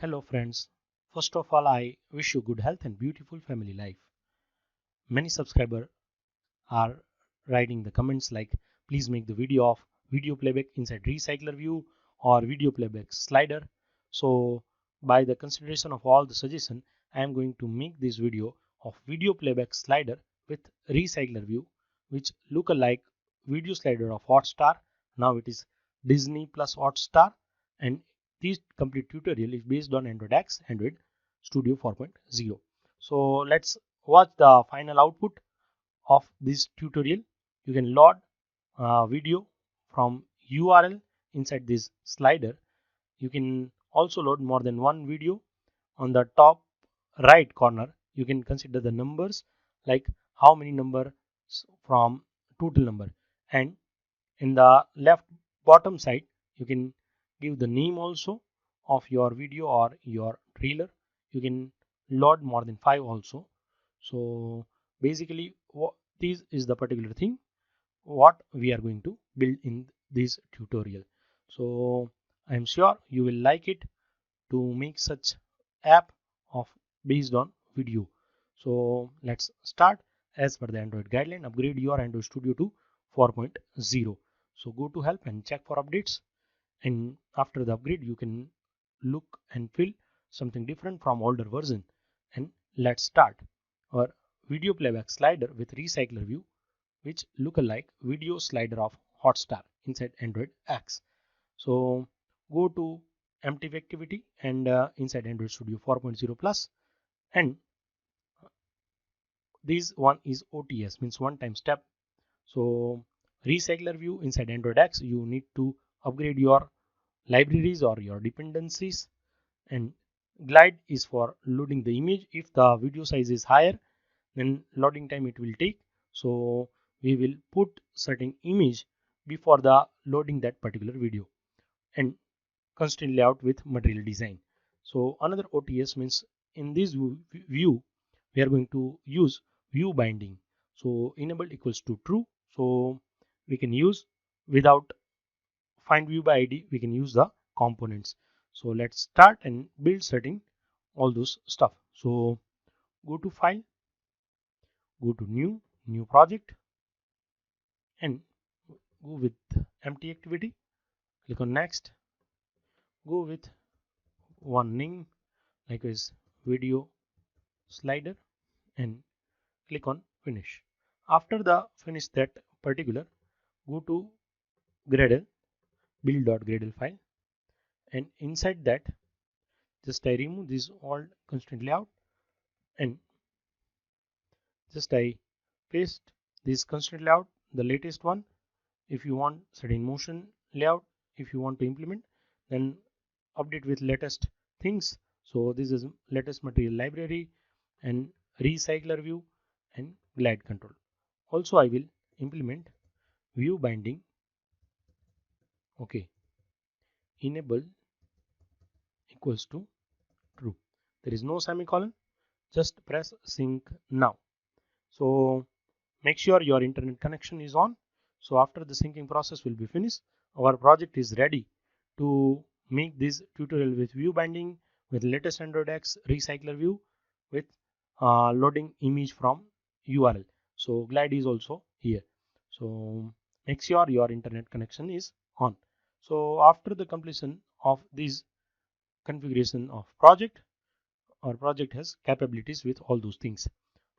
Hello friends. First of all, I wish you good health and beautiful family life. Many subscribers are writing the comments like please make the video of video playback inside recycler view or video playback slider. So by the consideration of all the suggestion, I am going to make this video of video playback slider with recycler view which look alike video slider of Hotstar. Now it is Disney plus Hotstar, and this complete tutorial is based on Android X, Android Studio 4.0. So let's watch the final output of this tutorial. You can load video from URL inside this slider. You can also load more than one video. On the top right corner, you can consider the numbers like how many numbers from total number, and in the left bottom side you can give the name also of your video or your trailer. You can load more than 5 also. So basically this is the particular thing what we are going to build in this tutorial. So I am sure you will like it to make such app of based on video. So let's start. As per the Android guideline, upgrade your Android Studio to 4.0. So go to help and check for updates, and after the upgrade you can look and feel something different from older version. And let's start our video playback slider with recycler view which look alike video slider of Hotstar inside Android X. So go to empty activity and inside Android Studio 4.0 plus, and this one is OTS, means one time step. So recycler view inside Android X, you need to upgrade your libraries or your dependencies, and glide is for loading the image. If the video size is higher, then loading time it will take. So we will put certain image before the loading that particular video, and constraint layout with material design. So another OTS means in this view we are going to use view binding. So enable equals to true. So we can use without find view by ID, we can use the components. So let's start and build setting all those stuff. So go to file, go to new project, and go with empty activity. Click on next. Go with one name like is video slider, and click on finish. After the finish that particular, go to Gradle build.gradle file, and inside that just I remove this all constraint layout, and just I paste this constraint layout, the latest one. If you want certain motion layout, if you want to implement, then update with latest things. So this is latest material library and recycler view and glide control. Also I will implement view binding. Okay, enable equals to true. There is no semicolon, just press sync now. So make sure your internet connection is on. So after the syncing process will be finished, our project is ready to make this tutorial with view binding, with latest Android X recycler view, with loading image from URL. So glide is also here. So make sure your internet connection is on. So after the completion of this configuration of project, our project has capabilities with all those things.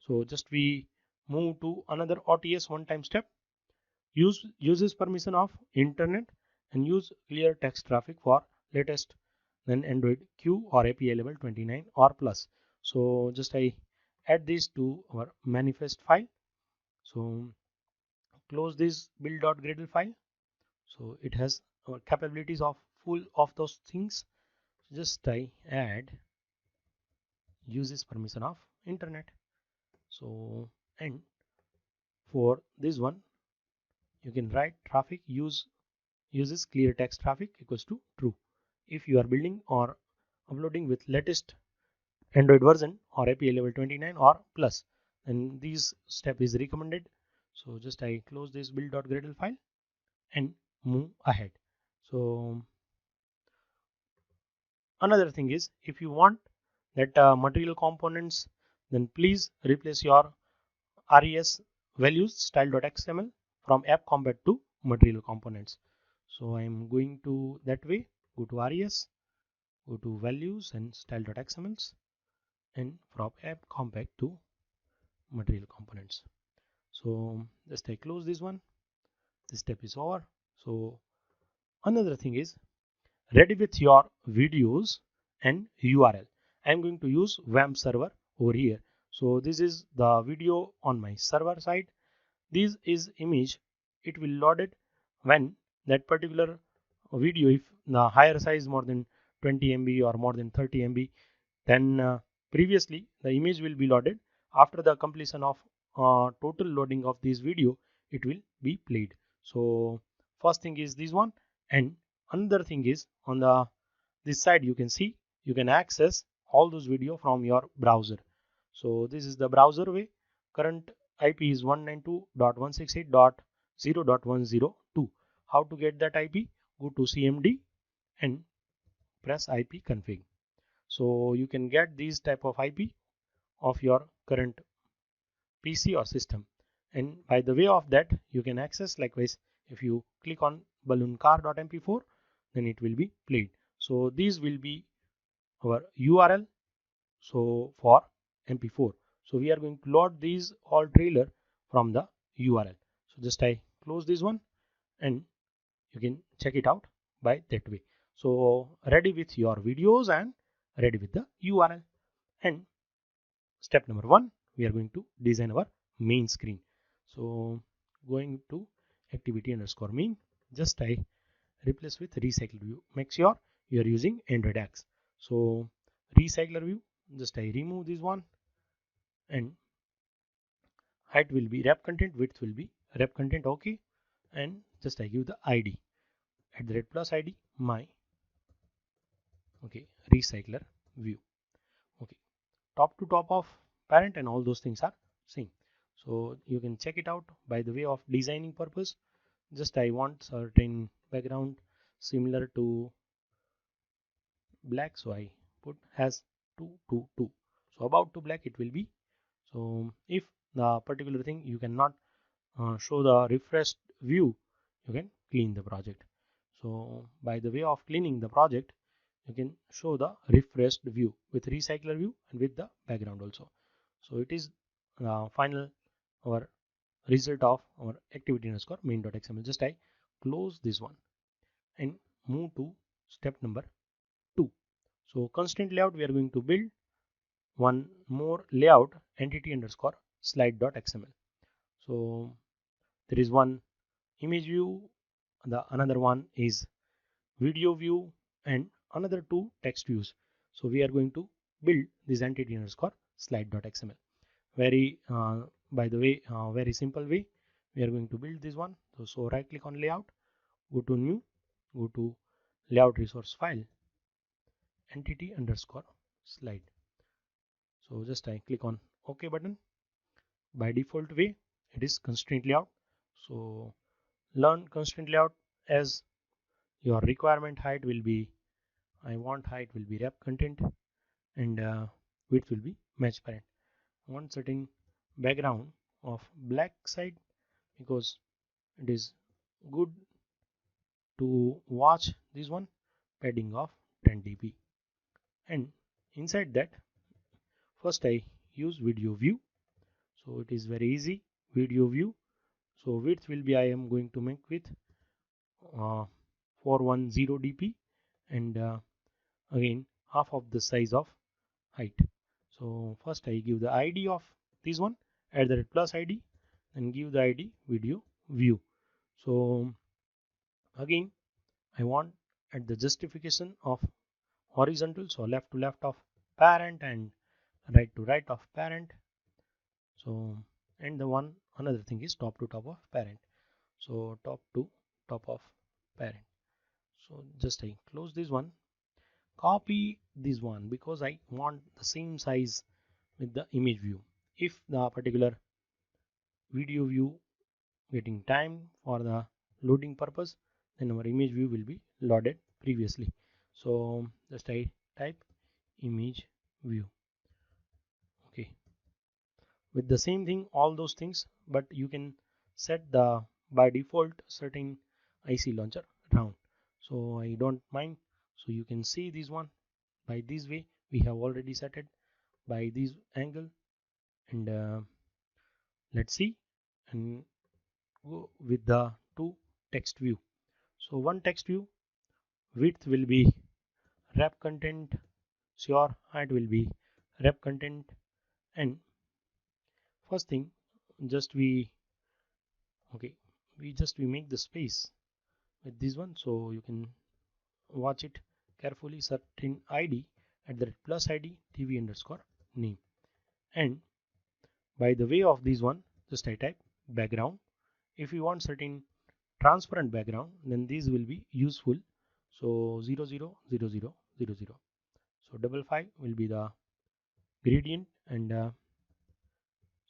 So just we move to another OTS one time step. Uses permission of internet and use clear text traffic for latest then Android Q or API level 29 or plus. So just I add this to our manifest file. So close this build.gradle file. So it has our capabilities of full of those things. Just I add uses permission of internet. So and for this one you can write traffic uses clear text traffic equals to true. If you are building or uploading with latest Android version or API level 29 or plus, then this step is recommended. So just I close this build.gradle file and move ahead. So Another thing is, if you want that material components, then please replace your res values style.xml from app combat to material components. So I am going to that way. Go to res, go to values and style.xml, and from app compact to material components. So just I close this one. This step is over. So another thing is, ready with your videos and URL. I'm going to use WAMP server over here. So this is the video on my server side. This is image. It will load it when that particular video, if the higher size more than 20 MB or more than 30 MB, then previously the image will be loaded. After the completion of total loading of this video, it will be played. So first thing is this one, and another thing is on the this side you can see you can access all those video from your browser. So this is the browser way. Current IP is 192.168.0.102. How to get that IP? Go to CMD and press IP config. So you can get these type of IP of your current PC or system, and by the way of that you can access likewise. If you click on ballooncar.mp4, then it will be played. So these will be our URL so for mp4. So we are going to load these all trailer from the URL. So just I close this one, and you can check it out by that way. So ready with your videos and ready with the URL. And step number one, we are going to design our main screen. So going to activity underscore main, just I replace with recycle view. Make sure you are using Android X. So recycler view, just I remove this one, and height will be wrap content, width will be wrap content, okay. And just I give the ID at the red plus ID my, okay, recycler view, okay. Top to top of parent and all those things are same. So you can check it out by the way of designing purpose. Just I want certain background similar to black, so I put has 222. So about to black it will be. So if the particular thing you cannot show the refreshed view, you can clean the project. So by the way of cleaning the project, you can show the refreshed view with recycler view and with the background also. So it is final our result of our activity underscore main.xml. Just I close this one and move to step number 2. So constraint layout, we are going to build one more layout, entity underscore slide.xml. So there is one image view, the another one is video view, and another two text views. So we are going to build this entity underscore slide.xml. Very by the way very simple way we are going to build this one. So right click on layout, go to new, go to layout resource file, entity underscore slide. So just I click on OK button. By default way it is constraint layout. So learn constraint layout as your requirement. Height will be, I want height will be wrap content, and width will be match parent. I want certain background of black side because it is good to watch this one. Padding of 10 dB, and inside that first I use video view. So it is very easy, video view. So width will be, I am going to make with 410 dp, and again half of the size of height. So first I give the ID of this one at the plus ID, and give the ID video view. So again I want at the justification of horizontal, so left to left of parent and right to right of parent. So and the one another thing is top to top of parent. So top to top of parent. So just I close this one, copy this one because I want the same size with the image view. If the particular video view getting time for the loading purpose, then our image view will be loaded previously. So just I type image view. Okay, with the same thing, all those things, but you can set the by default setting IC launcher round, so I don't mind. So you can see this one by this way we have already set it by this angle, and let's see and go with the two text view. So one text view, width will be wrap content, sure, height will be wrap content, and first thing, just we okay we make the space with this one, so you can watch it carefully. Certain id at the plus id tv underscore name, and by the way of this one, just I type background. If you want certain transparent background, then these will be useful. So 000000, so 55 will be the gradient, and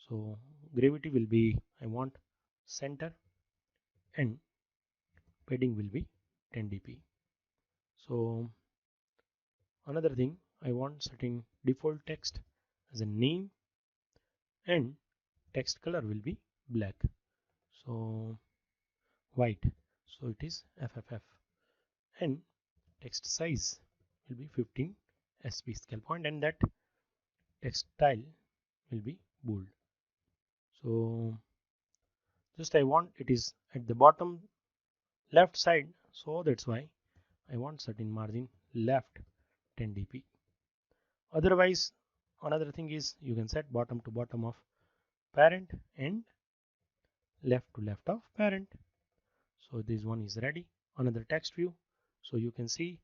so gravity will be, I want center, and padding will be 10 dp. So another thing, I want certain default text as a name, and text color will be black, so white, so it is FFF, and text size will be 15 sp scale point, and that text style will be bold. So just I want it is at the bottom left side, so that's why I want certain margin left 10 dp. Otherwise, another thing is you can set bottom to bottom of parent and left to left of parent. So this one is ready. Another text view, so you can see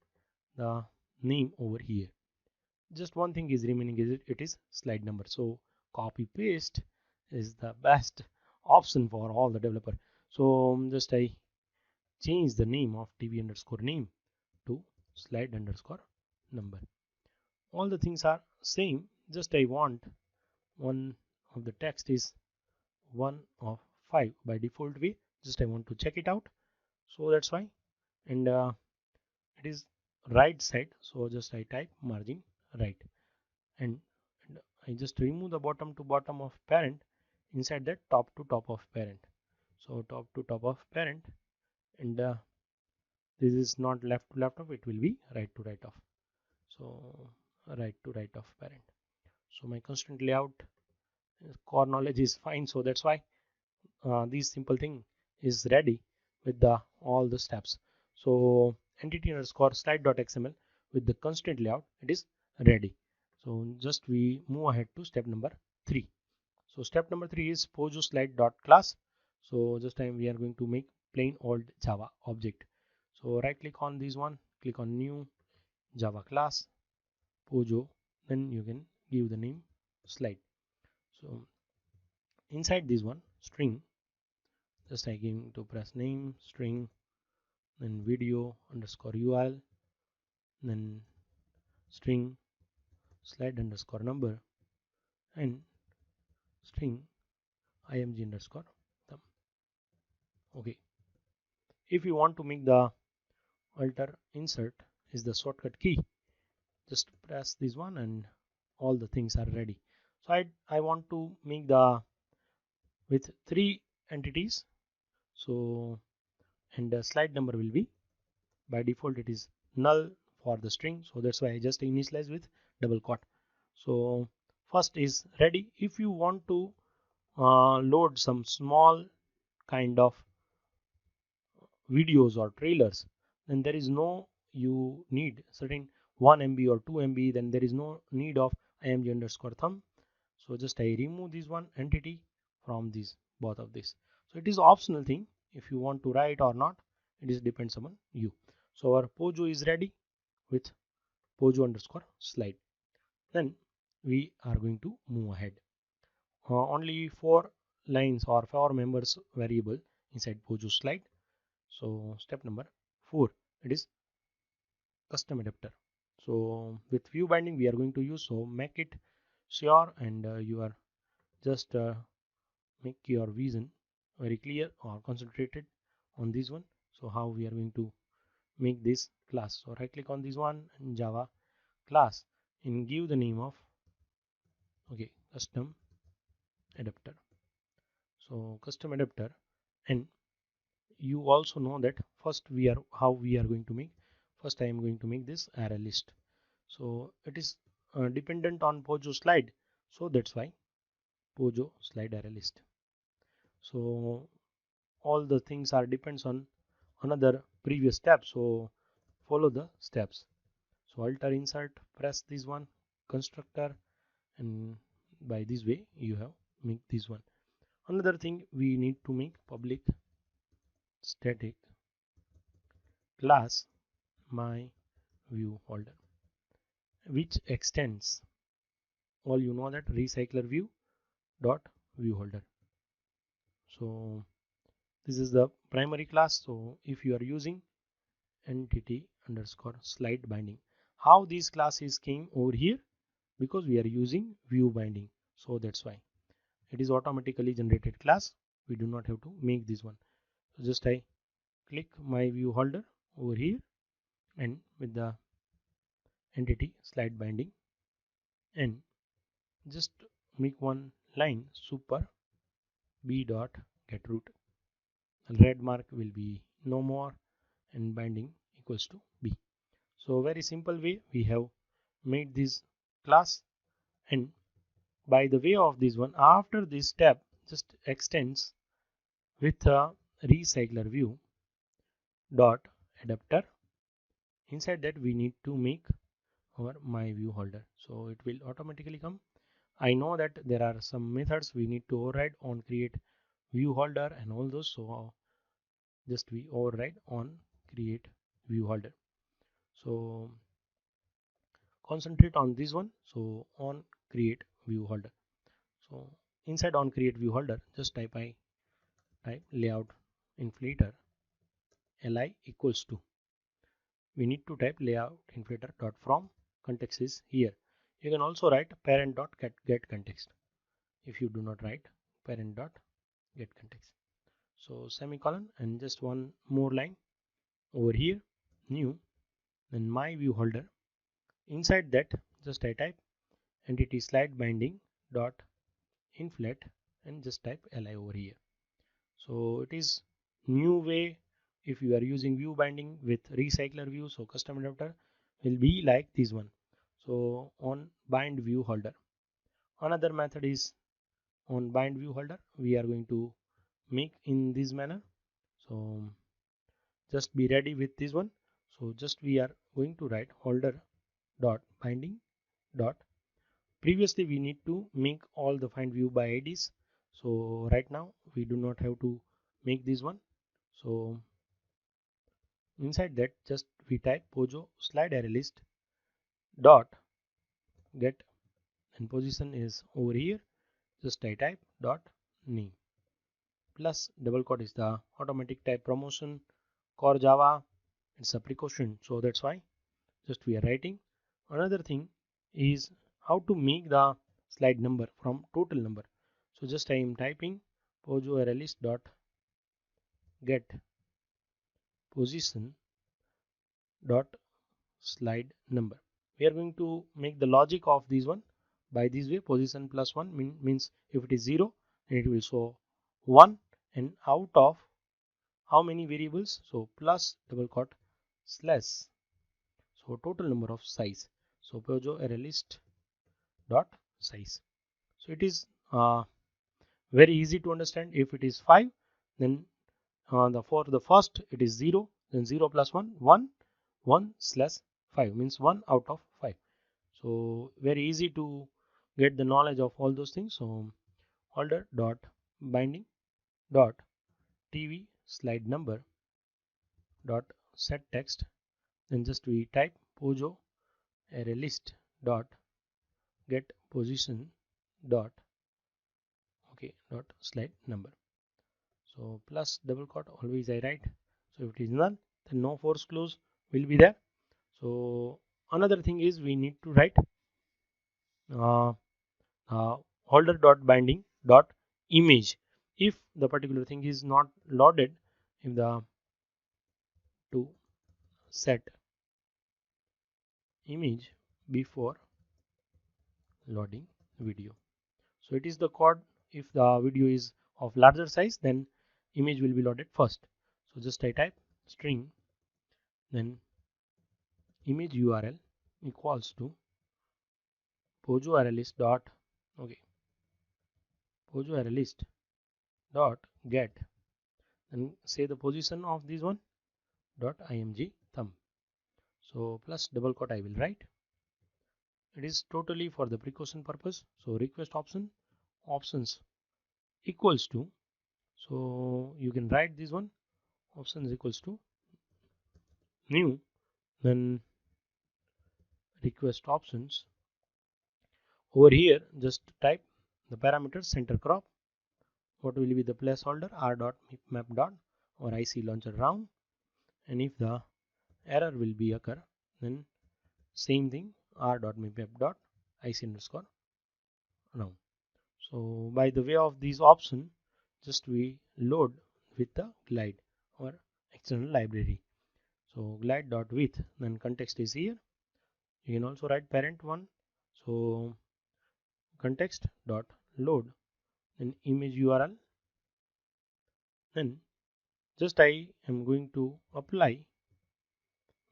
the name over here. Just one thing is remaining, is it is slide number, so copy paste is the best option for all the developer. So just I change the name of tv underscore name to slide underscore number. All the things are same, just I want one of the text is 1 of 5 by default way, just I want to check it out, so that's why. And it is right side, so just I type margin right, and I just remove the bottom to bottom of parent, inside that top to top of parent, so top to top of parent, and this is not left to left of, it will be right to right of, so right to right of parent. So my constraint layout core knowledge is fine, so that's why this simple thing is ready with the all the steps. So entity underscore slide.xml with the constraint layout, it is ready. So just we move ahead to step number 3. So step number 3 is Pojo slide.class. So just time we are going to make plain old Java object. So right click on this one, click on new Java class Pojo, then you can give the name slide. So inside this one string, just I give to press name string, then video underscore URL, then string slide underscore number, and string img underscore thumb. Okay, if you want to make the alter insert is the shortcut key, just press this one and all the things are ready. So I want to make the with 3 entities, so and the slide number will be by default it is null for the string, so that's why I just initialize with double quote. So first is ready. If you want to load some small kind of videos or trailers, then there is no you need certain 1 MB or 2 MB, then there is no need of img underscore thumb. So just I remove this one entity from this both of this. So it is optional thing, if you want to write or not, it is depends upon you. So our Pojo is ready with Pojo underscore slide. Then we are going to move ahead. Only 4 lines or 4 members variable inside Pojo slide. So step number 4, it is custom adapter. So with view binding we are going to use, so make it sure and you are just make your vision very clear or concentrated on this one. So how we are going to make this class, so right click on this one in Java class and give the name of custom adapter. So custom adapter, and you also know that first how we are going to make. First I am going to make this array list. So it is dependent on Pojo slide, so that's why Pojo slide array list. So all the things are depends on another previous step, so follow the steps. So alter insert, press this one constructor, and by this way you have make this one. Another thing, we need to make public static class my view holder, which extends all you know that recycler view dot view holder. So this is the primary class. So if you are using entity underscore slide binding, how these classes came over here, because we are using view binding, so that's why it is automatically generated class. We do not have to make this one. So just I click my view holder over here, and with the entity slide binding, and just make one line super b dot get root. Red mark will be no more, and binding equals to b. So very simple way we have made this class. And by the way of this one, after this step, just extends with a recycler view dot adapter. Inside that we need to make our my view holder, so it will automatically come. I know that there are some methods we need to override on create view holder and all those, so just we override on create view holder. So concentrate on this one. So on create view holder. So inside on create view holder, just type layout inflator li equals to, we need to type layout inflator dot from context is here. You can also write parent dot get context if you do not write parent dot get context. So semicolon and just one more line over here, new, then my view holder. Inside that just I type entity slide binding dot inflate and just type li over here. So it is new way if you are using view binding with recycler view. So custom adapter will be like this one. So on bind view holder, another method is on bind view holder, we are going to make in this manner. So just be ready with this one. So just we are going to write holder dot binding dot, previously we need to make all the find view by IDs. So right now we do not have to make this one. So inside that just we type Pojo slide array list dot get, and position is over here, just I type dot name plus double quote is the automatic type promotion core Java, it's a precaution, so that's why just we are writing. Another thing is how to make the slide number from total number. So just I am typing Pojo array list dot get position dot slide number. We are going to make the logic of this one by this way. Position plus 1 means if it is 0 then it will show 1, and out of how many variables, so plus double quote slash, so total number of size. So Pojo array list dot size. So it is very easy to understand. If it is 5, then for the first it is 0, then 0 plus 1 1 slash 5 means 1 out of 5. So very easy to get the knowledge of all those things. So holder dot binding dot tv slide number dot set text, then just we type Pojo array list dot get position dot dot slide number. So plus double quote always I write. So if it is null, then no force close will be there. So another thing is we need to write holder dot binding dot image. If the particular thing is not loaded, if the to set image before loading video. So it is the code. If the video is of larger size, then image will be loaded first. So just I type string, then image URL equals to pojo array list dot pojo array list dot get, and say the position of this one dot img thumb. So plus double quote I will write. It is totally for the precaution purpose. So request options equals to, so you can write this one, options equals to new, then request options. Over here just type the parameters center crop, what will be the placeholder r dot map dot or IC launcher round, and if the error will be occur, then same thing r dot map dot IC underscore round. So by the way of these option, just we load with the glide or external library. So glide dot with, then context is here. You can also write parent one. So context dot load, then image URL, then just I am going to apply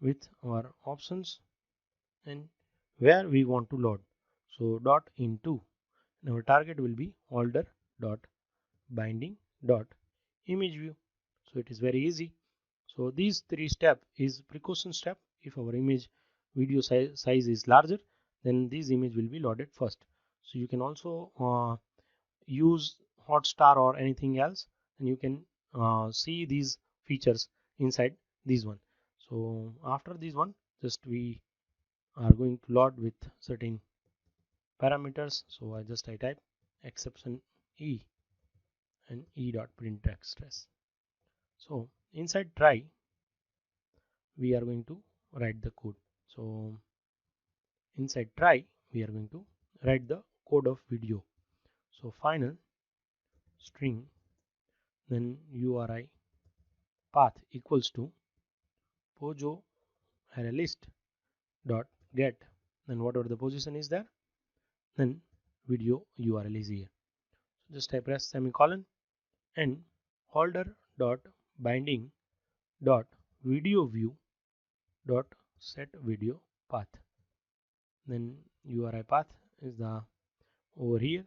with our options and where we want to load. So dot into, and our target will be holder dot binding dot image view. So it is very easy. So these three steps is precaution step. If our image video size is larger, then this image will be loaded first. So you can also use Hotstar or anything else, and you can see these features inside this one. So after this one, just we are going to load with certain parameters. So I type exception e and e dot print express. So inside try we are going to write the code. So inside try we are going to write the code of video. So final string, then URI path equals to pojo array list dot get, then whatever the position is there, then video URL is here. So just I press semicolon and holder dot binding dot video view dot set video path, then URI path is the over here.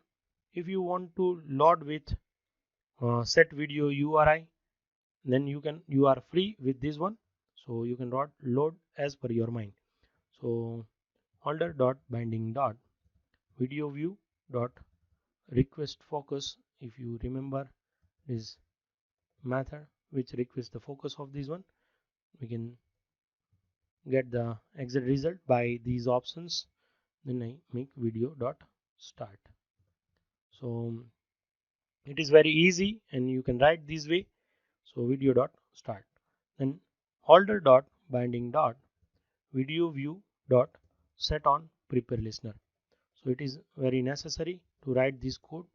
If you want to load with set video URI, then you are free with this one. So you can load as per your mind. So holder dot binding dot video view dot request focus, if you remember this method which requests the focus of this one, we can get the exact result by these options. Then I make video dot start. So it is very easy and you can write this way. So video dot start, then holder dot binding dot video view dot set on prepare listener. So it is very necessary to write this code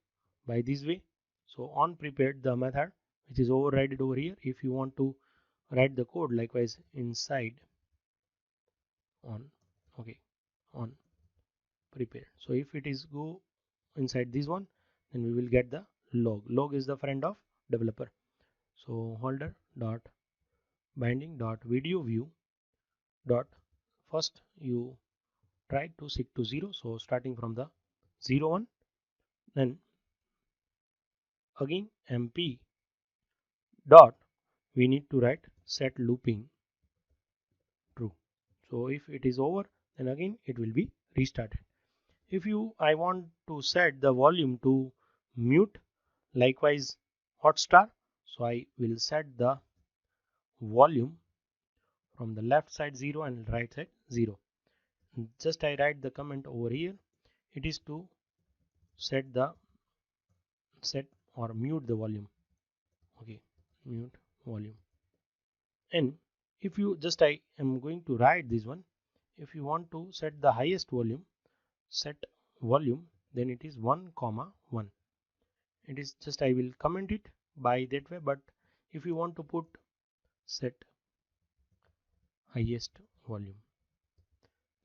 by this way. So on prepared the method which is overridden over here. If you want to write the code likewise inside on on prepared. So if it is go inside this one, then we will get the log is the friend of developer. So holder dot binding dot video view dot first you try to stick to 0. So starting from the 0 1, then again mp dot we need to write set looping true. So if it is over, then again it will be restarted. If I want to set the volume to mute, likewise Hotstar, so I will set the volume from the left side 0 and right side 0. Just I write the comment over here. It is to set or mute the volume. Mute volume. And if you just I am going to write this one. If you want to set the highest volume, set volume, then it is 1,1. It is just I will comment it by that way. But if you want to put set highest volume,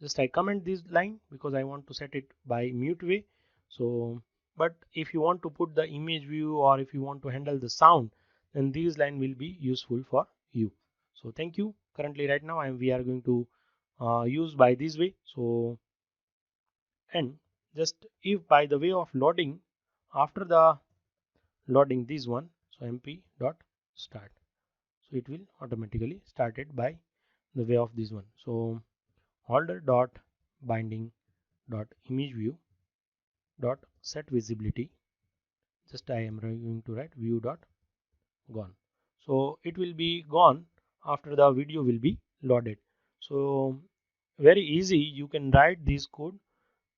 just I comment this line because I want to set it by mute way. So but if you want to put the image view or if you want to handle the sound, then this line will be useful for you. So thank you. Currently right now we are going to use by this way. So and just if by the way of loading, after the loading this one, so mp dot start, so it will automatically started by the way of this one. So holder dot binding dot image view dot set visibility, just I am going to write view dot gone. So it will be gone after the video will be loaded. So very easy, you can write this code.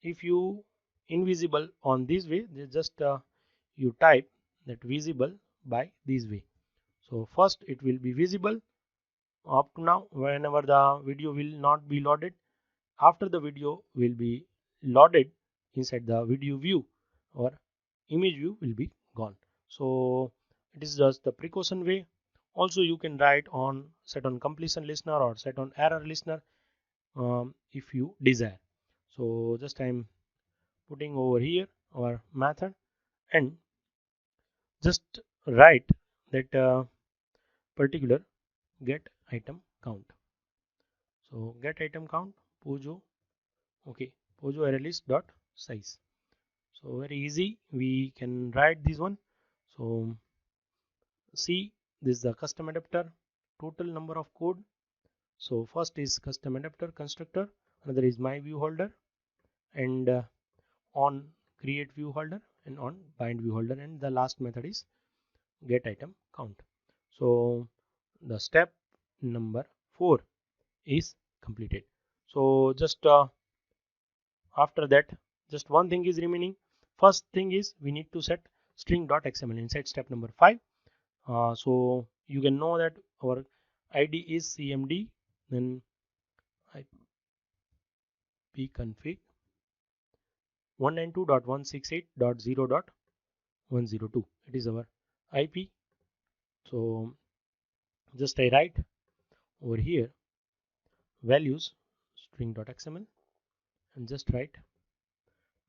If you invisible on this way, just you type that visible by this way. So first it will be visible up to now whenever the video will not be loaded. After the video will be loaded inside the video view, or image view will be gone. So it is just the precaution way. Also you can write on set on completion listener or set on error listener if you desire. So just I'm putting over here our method and just write that particular get item count. So get item count Pojo, okay, Pojo array list dot size. So very easy, we can write this one. So see, this is the custom adapter total number of code. So first is custom adapter constructor, another is my view holder, and on create view holder and on bind view holder, and the last method is get item count. So the step number 4 is completed. So just after that, just one thing is remaining. First thing is we need to set string.xml inside step number 5. So you can know that our id is cmd, then ipconfig 192.168.0.102, it is our IP. So just I write over here values string.xml and just write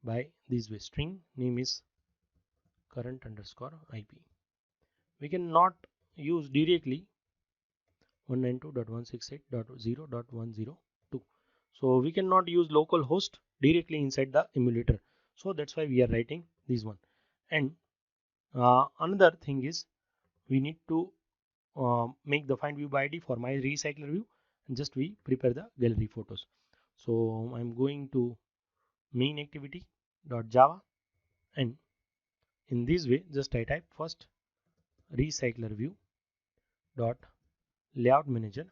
by this way, string name is current underscore IP. We cannot use directly 192.168.0.102. So we cannot use local host directly inside the emulator. So that's why we are writing this one. And another thing is we need to make the find view by ID for my recycler view, and just we prepare the gallery photos. So I'm going to main activity.java, and in this way just I type first recycler view dot layout manager.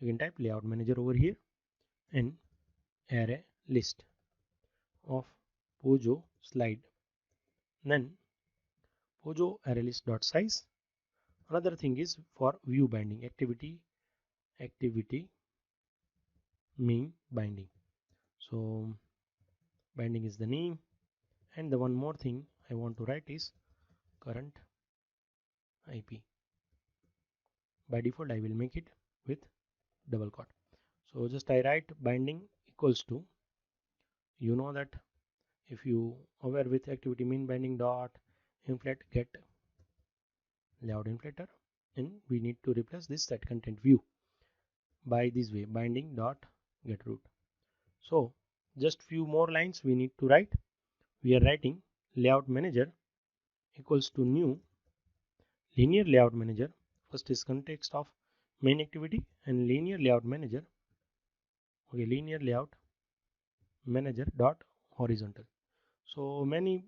You can type layout manager over here, and array list of Pojo slide, then Pojo array list dot size. Another thing is for view binding activity main binding. So binding is the name, and the one more thing I want to write is current IP. By default I will make it with double quote. So just I write binding equals to, you know that if you aware with activity main binding dot inflate get layout inflator, and we need to replace this set content view by this way, binding dot get root. So just few more lines we need to write. We are writing layout manager equals to new linear layout manager. First is context of main activity and linear layout manager. Okay, linear layout manager dot horizontal. So many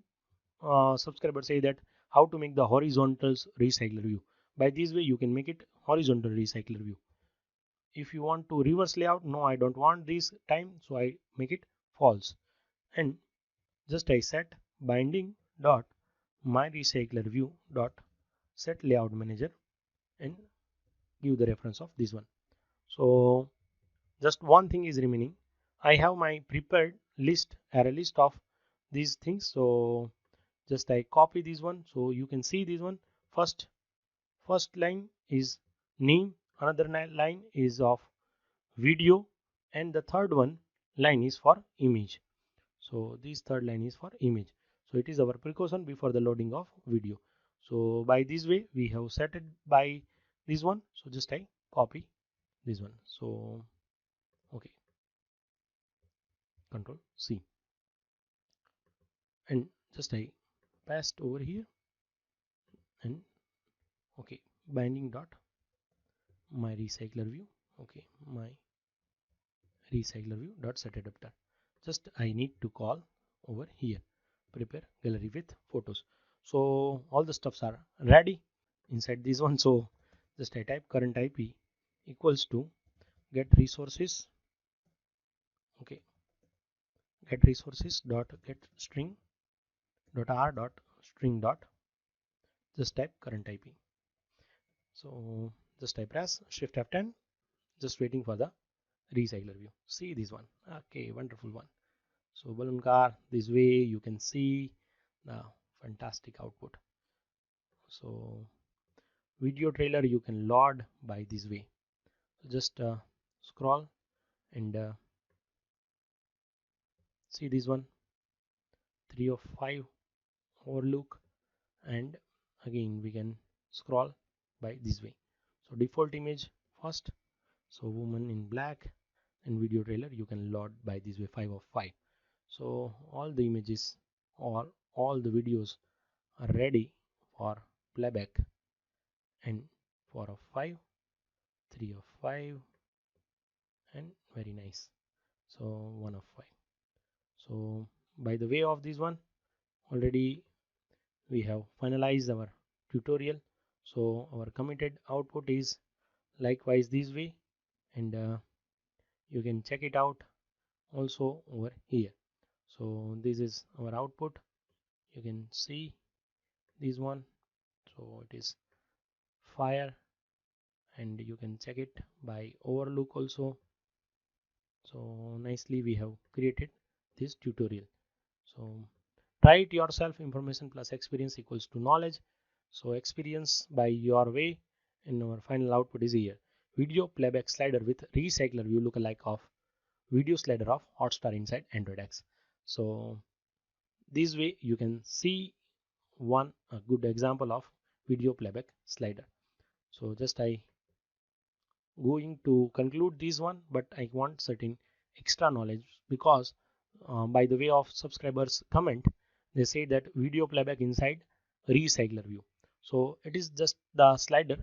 subscribers say that how to make the horizontal recycler view. By this way you can make it horizontal recycler view. If you want to reverse layout, no, I don't want this time, so I make it false, and just I set binding dot my recycler view dot set layout manager and give the reference of this one. So just one thing is remaining. I have my prepared list, array list of these things. So just I copy this one, so you can see this one. First line is name, another line is of video, and the third one line is for image. So this third line is for image. So it is our precaution before the loading of video. So by this way we have set it by this one. So just I copy this one. So okay, Control C, and just I paste over here, and okay, binding dot my recycler view. Okay, my recycler view dot set adapter. Just I need to call over here, prepare gallery with photos. So all the stuffs are ready inside this one. So just I type current IP equals to get resources. Okay, get resources dot get string dot r dot string dot, just type current IP. So just I press shift F10, just waiting for the recycler view. See this one. Okay, wonderful one. So balloon car, this way you can see the fantastic output. So video trailer you can load by this way. So just scroll and see this one, 3 of 5 overlook, and again we can scroll by this way. So default image first, so woman in black, and video trailer you can load by this way, 5 of 5. So all the images or all the videos are ready for playback, and 4 of 5, 3 of 5, and very nice, so 1 of 5. So by the way of this one, already we have finalized our tutorial. So our committed output is likewise this way, and you can check it out also over here. So this is our output, you can see this one. So it is fire, and you can check it by overlook also. So nicely we have created this tutorial. So try it yourself. Information plus experience equals to knowledge. So experience by your way, and our final output is here. Video playback slider with recycler view lookalike of video slider of Hotstar inside Android X. So this way you can see a good example of video playback slider. So just I going to conclude this one, but I want certain extra knowledge, because by the way of subscribers comment, they say that video playback inside recycler view. So it is just the slider.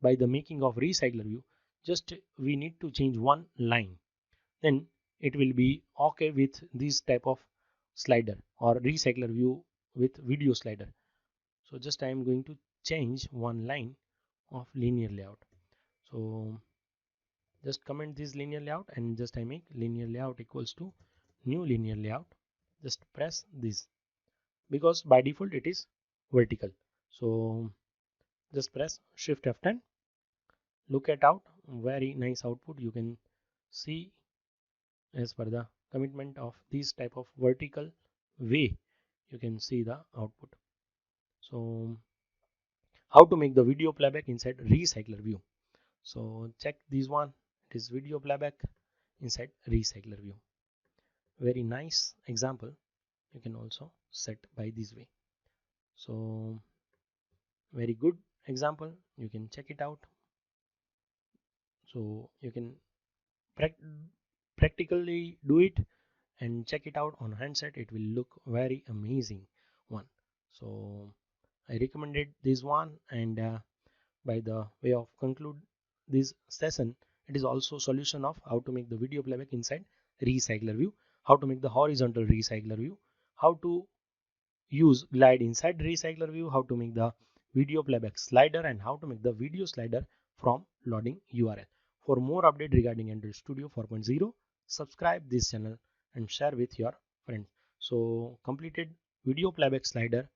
By the making of recycler view, just we need to change one line, then it will be okay with this type of slider or recycler view with video slider. So just I am going to change one line of linear layout. So just comment this linear layout, and just I make linear layout equals to new linear layout. Just press this, because by default it is vertical. So just press shift F10, look at out, very nice output you can see as per the commitment of this type of vertical way. You can see the output. So how to make the video playback inside recycler view. So check this one, it is video playback inside recycler view. Very nice example, you can also set by this way. So very good example, you can check it out. So you can practically do it and check it out on handset. It will look very amazing one. So I recommended this one, and by the way of conclude this session, it is also solution of how to make the video playback inside recycler view, how to make the horizontal recycler view, how to use glide inside recycler view, how to make the video playback slider, and how to make the video slider from loading URL. For more update regarding Android Studio 4.0, subscribe this channel and share with your friends. So completed video playback slider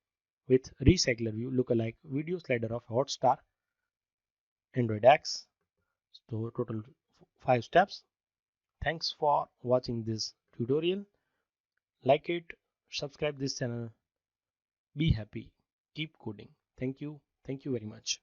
with recycler view lookalike video slider of Hotstar Android X. So total 5 steps. Thanks for watching this tutorial. Like it, subscribe this channel. Be happy, keep coding. Thank you very much.